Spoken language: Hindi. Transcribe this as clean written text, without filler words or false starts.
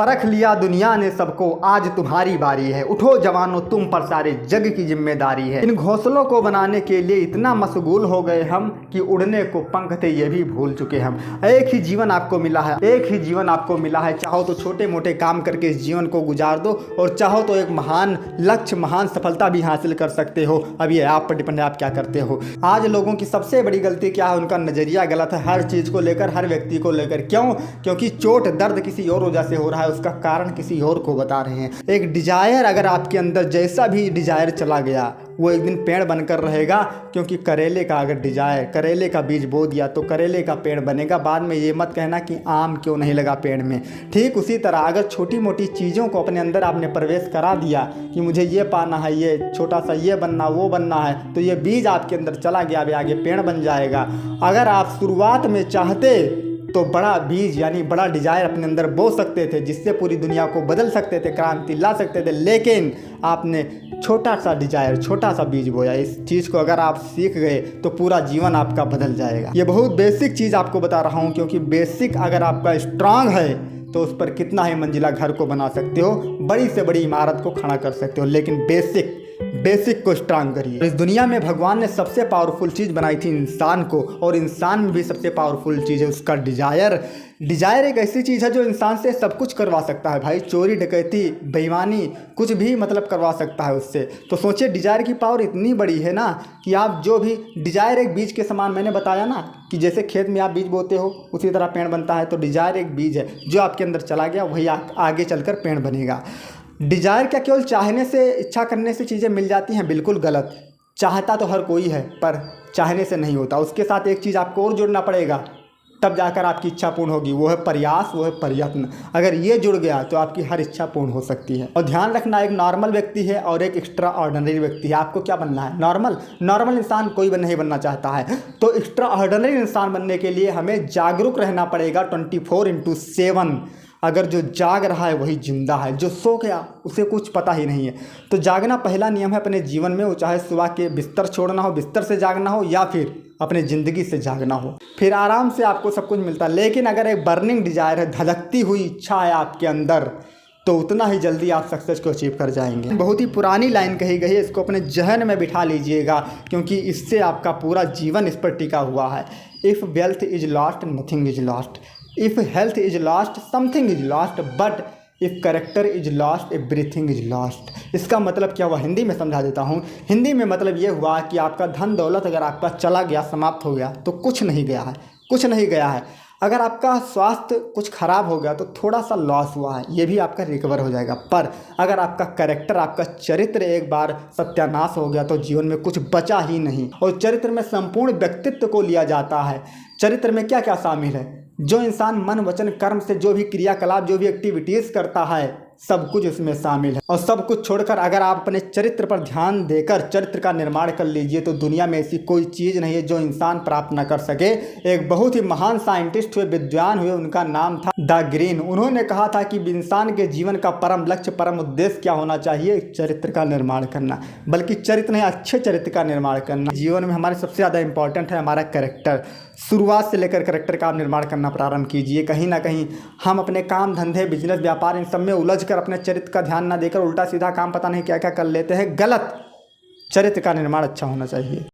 परख लिया दुनिया ने सबको, आज तुम्हारी बारी है। उठो जवानों तुम पर सारे जग की जिम्मेदारी है। इन घोंसलों को बनाने के लिए इतना मशगूल हो गए हम कि उड़ने को पंख थे ये भी भूल चुके हम। एक ही जीवन आपको मिला है, एक ही जीवन आपको मिला है। चाहो तो छोटे मोटे काम करके इस जीवन को गुजार दो और चाहो तो एक महान लक्ष्य, महान सफलता भी हासिल कर सकते हो। अब ये आप पर डिपेंड है आप क्या करते हो। आज लोगों की सबसे बड़ी गलती क्या है, उनका नज़रिया गलत है हर चीज़ को लेकर, हर व्यक्ति को लेकर। क्यों? क्योंकि चोट दर्द किसी और वजह से हो रहा है, उसका कारण किसी और को बता रहे हैं। एक डिजायर अगर आपके अंदर जैसा भी डिजायर चला गया वो एक दिन पेड़ बनकर रहेगा। क्योंकि करेले का अगर डिजायर, करेले का बीज बो दिया तो करेले का पेड़ बनेगा। बाद में ये मत कहना कि आम क्यों नहीं लगा पेड़ में। ठीक उसी तरह अगर छोटी मोटी चीज़ों को अपने अंदर आपने प्रवेश करा दिया कि मुझे ये पाना है, ये छोटा सा ये बनना वो बनना है, तो ये बीज आपके अंदर चला गया, अभी आगे पेड़ बन जाएगा। अगर आप शुरुआत में चाहते तो बड़ा बीज यानी बड़ा डिजायर अपने अंदर बो सकते थे, जिससे पूरी दुनिया को बदल सकते थे, क्रांति ला सकते थे। लेकिन आपने छोटा सा डिजायर, छोटा सा बीज बोया। इस चीज़ को अगर आप सीख गए तो पूरा जीवन आपका बदल जाएगा। ये बहुत बेसिक चीज़ आपको बता रहा हूँ, क्योंकि बेसिक अगर आपका स्ट्रांग है तो उस पर कितना ही मंजिला घर को बना सकते हो, बड़ी से बड़ी इमारत को खड़ा कर सकते हो। लेकिन बेसिक को स्ट्रांग करिए। इस दुनिया में भगवान ने सबसे पावरफुल चीज़ बनाई थी इंसान को, और इंसान में भी सबसे पावरफुल चीज़ है उसका डिजायर। डिजायर एक ऐसी चीज़ है जो इंसान से सब कुछ करवा सकता है भाई। चोरी डकैती बेईमानी कुछ भी मतलब करवा सकता है उससे। तो सोचिए डिजायर की पावर इतनी बड़ी है ना कि आप जो भी डिजायर एक बीज के समान, मैंने बताया ना कि जैसे खेत में आप बीज बोते हो उसी तरह पेड़ बनता है। तो डिजायर एक बीज है जो आपके अंदर चला गया, वही आगे चलकर पेड़ बनेगा। डिजायर क्या केवल चाहने से, इच्छा करने से चीज़ें मिल जाती हैं? बिल्कुल गलत। चाहता तो हर कोई है पर चाहने से नहीं होता। उसके साथ एक चीज़ आपको और जोड़ना पड़ेगा, तब जाकर आपकी इच्छा पूर्ण होगी। वो है प्रयास, वो है प्रयत्न। अगर ये जुड़ गया तो आपकी हर इच्छा पूर्ण हो सकती है। और ध्यान रखना, एक नॉर्मल व्यक्ति है और एक एक्स्ट्रा ऑर्डिनरी व्यक्ति है। आपको क्या बनना है? नॉर्मल इंसान कोई नहीं बनना चाहता है। तो एक्स्ट्रा ऑर्डिनरी इंसान बनने के लिए हमें जागरूक रहना पड़ेगा 24/7। अगर जो जाग रहा है वही जिंदा है, जो सो गया उसे कुछ पता ही नहीं है। तो जागना पहला नियम है अपने जीवन में। वो चाहे सुबह के बिस्तर छोड़ना हो, बिस्तर से जागना हो, या फिर अपने ज़िंदगी से जागना हो, फिर आराम से आपको सब कुछ मिलता है। लेकिन अगर एक बर्निंग डिजायर है, धधकती हुई इच्छा है आपके अंदर, तो उतना ही जल्दी आप सक्सेस को अचीव कर जाएंगे। बहुत ही पुरानी लाइन कही गई है, इसको अपने जहन में बिठा लीजिएगा, क्योंकि इससे आपका पूरा जीवन इस पर टिका हुआ है। If wealth is lost nothing is lost, if health is lost something is lost, but if character is lost everything is lost. इसका मतलब क्या हुआ? हिंदी में समझा देता हूँ। हिंदी में मतलब ये हुआ कि आपका धन दौलत अगर आपका चला गया, समाप्त हो गया, तो कुछ नहीं गया है, कुछ नहीं गया है। अगर आपका स्वास्थ्य कुछ खराब हो गया तो थोड़ा सा लॉस हुआ है, ये भी आपका रिकवर हो जाएगा। पर अगर आपका कैरेक्टर, आपका चरित्र एक बार सत्यानाश हो गया तो जीवन में कुछ बचा ही नहीं। और चरित्र में संपूर्ण व्यक्तित्व को लिया जाता है। चरित्र में क्या क्या शामिल है? जो इंसान मन वचन कर्म से जो भी क्रियाकलाप, जो भी एक्टिविटीज़ करता है, सब कुछ इसमें शामिल है। और सब कुछ छोड़कर अगर आप अपने चरित्र पर ध्यान देकर चरित्र का निर्माण कर लीजिए तो दुनिया में ऐसी कोई चीज़ नहीं है जो इंसान प्राप्त न कर सके। एक बहुत ही महान साइंटिस्ट हुए, विद्वान हुए, उनका नाम था द ग्रीन। उन्होंने कहा था कि इंसान के जीवन का परम लक्ष्य, परम उद्देश्य क्या होना चाहिए? चरित्र का निर्माण करना। बल्कि चरित्र नहीं, अच्छे चरित्र का निर्माण करना। जीवन में हमारे सबसे ज़्यादा इंपॉर्टेंट है हमारा कैरेक्टर। शुरुआत से लेकर कैरेक्टर का आप निर्माण करना प्रारंभ कीजिए। कहीं ना कहीं हम अपने काम धंधे, बिजनेस, व्यापार, इन सब में उलझ कर अपने चरित्र का ध्यान ना देकर उल्टा सीधा काम पता नहीं क्या क्या कर लेते हैं। गलत। चरित्र का निर्माण अच्छा होना चाहिए।